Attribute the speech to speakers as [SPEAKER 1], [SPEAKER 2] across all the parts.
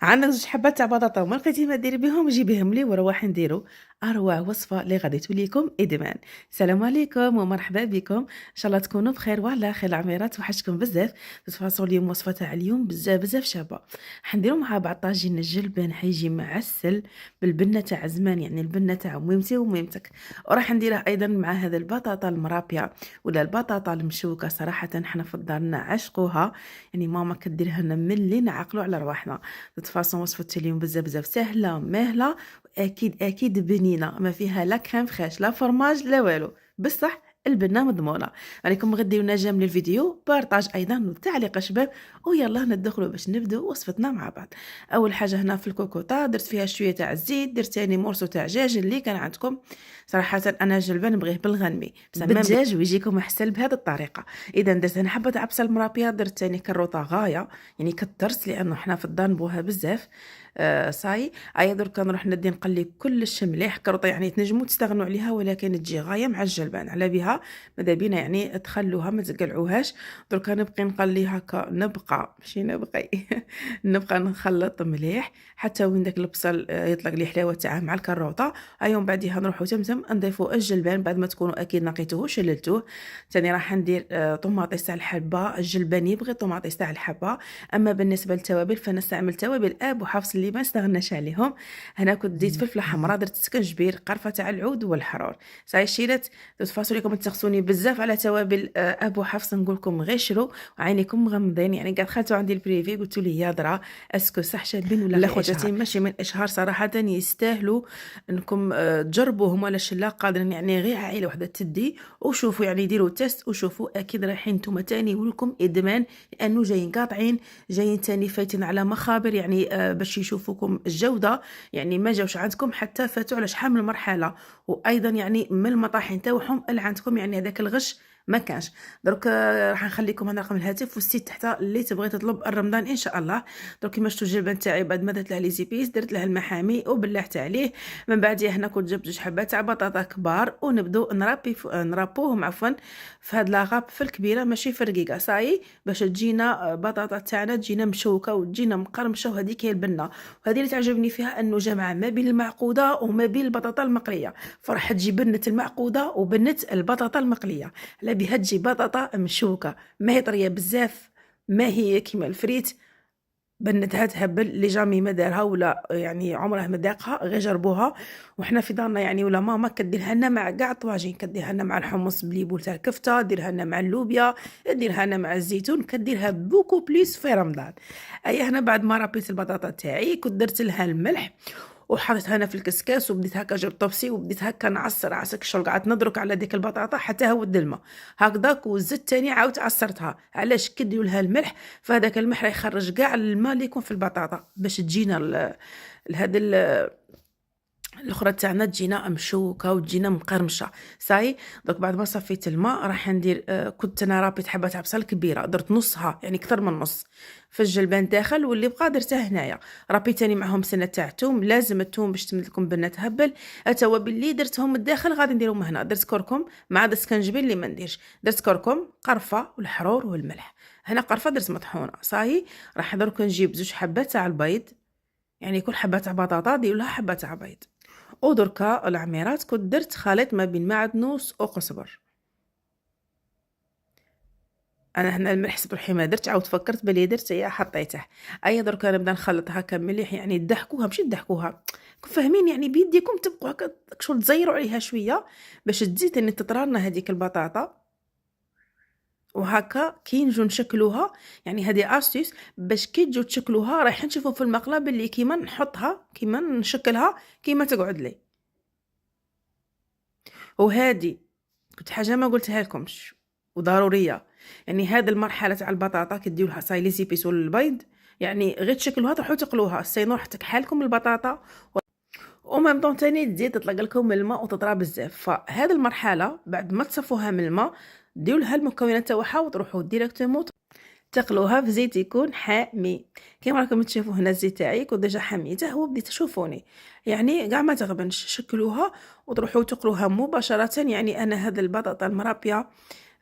[SPEAKER 1] عندك زوج حبات تاع بطاطا وما لقيتي ما ديري بهم جيبيهم لي وروحي نديرو اروع وصفه اللي غادي تولي لكم ادمان. السلام عليكم ومرحبا بكم، ان شاء الله تكونوا بخير وعلى خير العميرات. وحشتكم بزاف. تفاصيل اليوم وصفه تاع اليوم بزاف شابه. حنديروا مع بعض طاجين الجلبان، حيجي معسل بالبنه تاع زمان، يعني البنه تاع ميمتي وميمتك. وراح نديره ايضا مع هذا البطاطا المرابيه ولا البطاطا المشوكه. صراحه حنا في الدار نعشقوها، يعني ماما كديرها لنا ملي نعقلوا على رواحنا. تفاصيل وصفة اليوم بزاف سهلة ماهلة، واكيد بنينة، ما فيها لا كريم فريش لا فرماج لا والو، بصح البنة مضمونة. عليكم غديو نجم للفيديو، بارطاج ايضا وتعليق شباب، ويلا ندخلوا باش نبداو وصفتنا مع بعض. اول حاجه هنا في الكوكوطه درت فيها شويه تاع الزيت، درت ثاني مرسو تاع دجاج اللي كان عندكم. صراحه انا جلبان نبغيه بالغنمي بصح بالدجاج ويجيكم احسن بهذه الطريقه. اذا درت انا حبه عبسه مرابيه، درت ثاني كروطه غايه، يعني كثرت لانه حنا في الدار نبوها بزاف. صاي ايا درك نروح ندي نقلي كلش مليح. كروطه يعني تنجموا تستغنوا عليها ولكن تجي غايه مع الجلبان، على بها ماذا بينا يعني تخلوها ما تقلعوهاش. درك نبقي نقلي هكا، نبقى ماشي نبقي نبقى نخلط مليح حتى وين داك البصل يطلق لي حلاوه تاعه مع الكروطه. ايا من بعدها نروحو تمتم نضيفوا الجلبان بعد ما تكونوا اكيد نقيتوه شللتوه. ثاني راح ندير طوماطيس تاع الحبه. الجلبان يبغي طوماطيس تاع الحبه. اما بالنسبه للتوابل فنستعمل توابل اب وحفص اللي ما استغناش عليهم. هنا كنت زيت فلفله حمراء، درت سكنجبير، قرفه تاع العود والحرور. صاي شيلات. تفاصيل لكم تسخسوني بزاف على توابل ابو حفص، نقول لكم غير شرو وعينيكم مغمضين، يعني قاعد دخلتوا عندي البريفي قلتوا لي يا درا اسكو صح شابين ولا لا خواتاتي ماشي من اشهار. صراحه يستاهلوا انكم تجربوهم، ولا لا قادرين يعني غير عائله وحده تدي وشوفوا، يعني ديروا تيست وشوفوا اكيد رايحين نتوما تاني ولكم ادمان، لانه جايين قاطعين، جايين تاني فايتين على مخابر، يعني باش يشوفوكم الجوده، يعني ما جاوش عندكم حتى فاتوا على شحال من مرحله. وايضا يعني من المطاحن تاعهم اللي عندكم يعني هذاك الغش ما كانش. درك راح نخليكم هنا رقم الهاتف والسيت تحت اللي تبغي تطلب الرمضان ان شاء الله. درك كيما شفتوا الجبن تاعي بعد ما درت له لي زيبيس درت له المحامي وبلعت عليه. من بعدها هنا كنت جبت جوج حبات تاع بطاطا كبار ونبداو نرابوهم عفوا في هاد لاغاب في الكبيره ماشي في الرقيقه. صاي باش تجينا بطاطا تاعنا تجينا مشوكه وتجينا مقرمشه، وهذيك هي البنه. وهذه اللي تعجبني فيها انه جمع ما بين المعقوده وما بين البطاطا المقليه، فرح تجي بنه المعقوده وبنه البطاطا المقليه، على بها تجي بطاطا مشوكه، ما هي طريه بزاف، ما هي كيما الفريت بنتها تهبل اللي جامي ما دارها ولا يعني عمره ما ذاقها غير جربوها. وحنا في دارنا يعني ولا ماما كديرها لنا مع كاع الطواجين، كديرها لنا مع الحمص بليبول تاع الكفته، ديرها لنا مع اللوبيا، ديرها لنا مع الزيتون، كديرها بوكو بليس في رمضان. اي هنا بعد ما ربيت البطاطا تاعي كنت درت لها الملح وحطيتها انا في الكسكاس وبديت هكا جبت طبسي وبديت هكا نعصر عساك الشغل، قعدت ندرك على ديك البطاطا حتى هود الماء هكذاك، وزدت تاني عاودت عصرتها. علاش كديروا لها الملح؟ فهذاك الملح راح يخرج كاع الماء اللي يكون في البطاطا باش تجينا هذا الاخرى تاعنا تجينا مشوكه وتجينا مقرمشه. صاي دوك بعد ما صفيت الماء راح ندير كنت انا رابيت حبه تاع بصل كبيره، درت نصها يعني اكثر من نص في الجلبان داخل، واللي بقى درته هنايا. رابيت تاني معهم سنه تاع الثوم، لازم الثوم باش تمد لكم بنه تهبل. التوابل اللي درتهم الداخل غادي نديرهم هنا، درت كركم مع هذا السكنجبير اللي ما نديرش، درت كركم قرفه والحرور والملح. هنا قرفه درت مطحونه. صاي راح درك نجيب زوج حبات تاع البيض، يعني كل حبه تاع بطاطا ديروا لها حبه تاع بيض. ودركا العميرات كنت درت خليط ما بين معدنوس وقزبر. انا هنا الملح روحي ما درت، عاود فكرت بلي درت يا حطيته. اي دركا نبدا نخلط هكا مليح، يعني تضحكوها ماشي تضحكوها فاهمين، يعني بيديكم تبقوا هكا شغل تزيروا عليها شويه باش تزيد ان تطرالنا هذيك البطاطا. وهكا كي نجو نشكلوها، يعني هذه استيس باش كي تجو تشكلوها راح نشوفوا في المقله باللي كيما نحطها كيما نشكلها كيما تقعد لي. وهذه كنت حاجه ما قلتها لكمش وضروريه، يعني هذه المرحله تاع البطاطا كديو لها صاي لي زيبيس والبيض، يعني غير تشكلوها تروحوا تقلوها السينو راح تكحالكم البطاطا ومام طون تاني تزيد تطلق لكم الماء وتطرى بزاف. فهذه المرحله بعد ما تصفوها من الماء ديروا لها المكونات تاعها وتروحوا ديريكتومون تقلوها في زيت يكون حامي. كيما راكم تشوفوا هنا الزيت تاعي كنت ديجا حميته وبديت تشوفوني، يعني كاع ما تغبنش شكلوها وتروحوا تقلوها مباشره. يعني انا هذا البطاطا المرابيه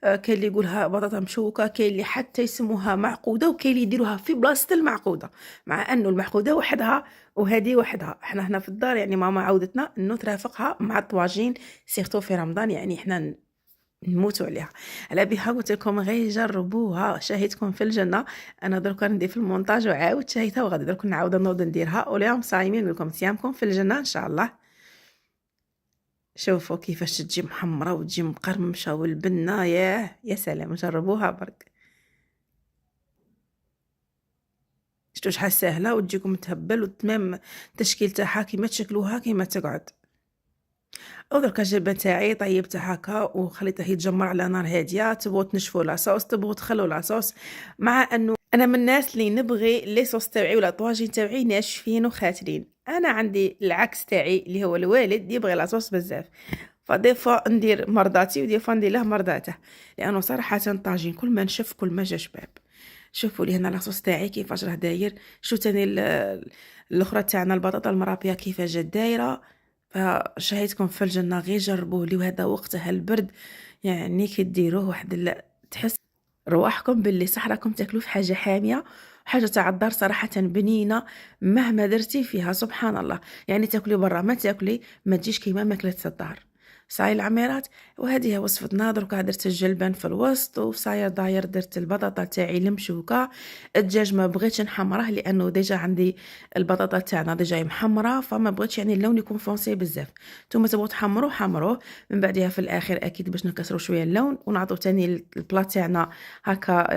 [SPEAKER 1] كاين اللي يقولها بطاطا مشوكه، كاين اللي حتى يسموها معقوده، وكاين اللي يديروها في بلاصه المعقوده، مع انه المعقوده وحدها وهذه وحدها. احنا هنا في الدار يعني ماما عودتنا انه ترافقها مع الطواجين، سيرتو في رمضان، يعني احنا نموتوا عليها. على بها قلت لكم غير جربوها، شاهدكم في الجنه. انا درك ندير في المونتاج وعاود شاهدتها، وغادي درك نعاود نوض نديرها، واليوم صايمين نقول لكم صيامكم في الجنه ان شاء الله. شوفوا كيفاش تجي محمره وتجي مقرمشه، والبنه يا سلام، جربوها برك. شفتوا شحال ساهله وتجيكم تهبل وتمام التشكيل تاعها كيما تشكلوها كيما تقعد. ودركا الجبه تاعي طيبتها هكا وخليته يتجمر على نار هاديه. تبغوا تنشفوا لاصوص، تبغوا تخلوا لاصوص، مع انه انا من الناس اللي نبغي لي صوص تاعي ولا طواجين تاعي ناشفين وخاترين. انا عندي العكس تاعي اللي هو الوالد يبغي لاصوص بزاف، فدي فوا ندير مرضاتي ودي فوا ندير له مرضاته، لانه صراحه الطاجين كل ما نشف كل ما جا شباب. شوفوا لي هنا لاصوص تاعي كيفاش راه داير. شو تاني الاخرى تاعنا البطاطا المرابيه كيفاش جات دايره. فشهيتكم في الجنه غير جربوه لي، وهذا وقتها البرد يعني كي ديروه واحد تحس رواحكم باللي صح راكم تاكلوا في حاجه حاميه. حاجه تاع الدار صراحه بنينه مهما درتي فيها، سبحان الله. يعني تاكلي برا ما تاكلي ما تجيش كيما ماكله الدار. صاي العميرات، وهذه هي وصفتنا. دركا درت الجلبان في الوسط، وصاير داير درت البطاطا تاعي المشوكه. الدجاج ما بغيتش نحمره لانه ديجا عندي البطاطا تاعنا ديجا محمره، فما بغيتش يعني اللون يكون فونسي بزاف. نتوما تبغوا تحمروه حمروه، من بعدها في الاخر اكيد باش نكسروا شويه اللون ونعطوا تاني البلا تاعنا هكا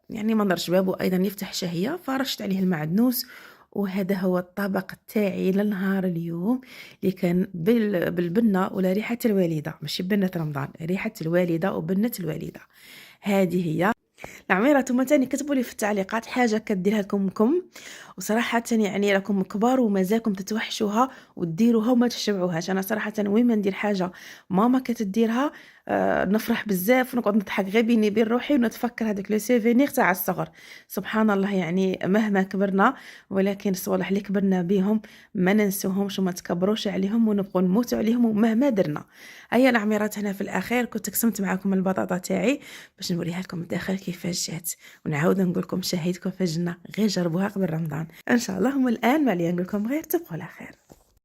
[SPEAKER 1] يعني منظر شباب، وايضا يفتح شهيه. فرشت عليه المعدنوس، وهذا هو الطبق تاعي لنهار اليوم، اللي كان بالبنه ولا ريحه الوالده، ماشي بنه رمضان، ريحه الوالده وبنه الوالده. هذه هي العميرة. نتوما تاني كتبوا لي في التعليقات حاجه كديرها لكم امكم، وصراحه يعني راكم كبار ومازالكم تتوحشوها وتديروها وما تشبعوهاش. انا صراحه وين ما ندير حاجه ماما كتديرها نفرح بزاف ونقعد نضحك غير بيني بين روحي ونتفكر هذاك لو سيفينير تاع الصغر. سبحان الله، يعني مهما كبرنا ولكن الصوالح اللي كبرنا بهم ما ننسوهمش وما تكبروش عليهم ونبقوا نموتوا عليهم ومهما درنا. هيا العميرات، هنا في الاخير كنت قسمت معكم البطاطا تاعي باش نوريها لكم الداخل كيفاش جات، ونعاود نقول لكم شهيتكم في الجنه غير جربوها قبل رمضان ان شاء الله. هم الان ماليا نقول لكم غير تبقوا على خير.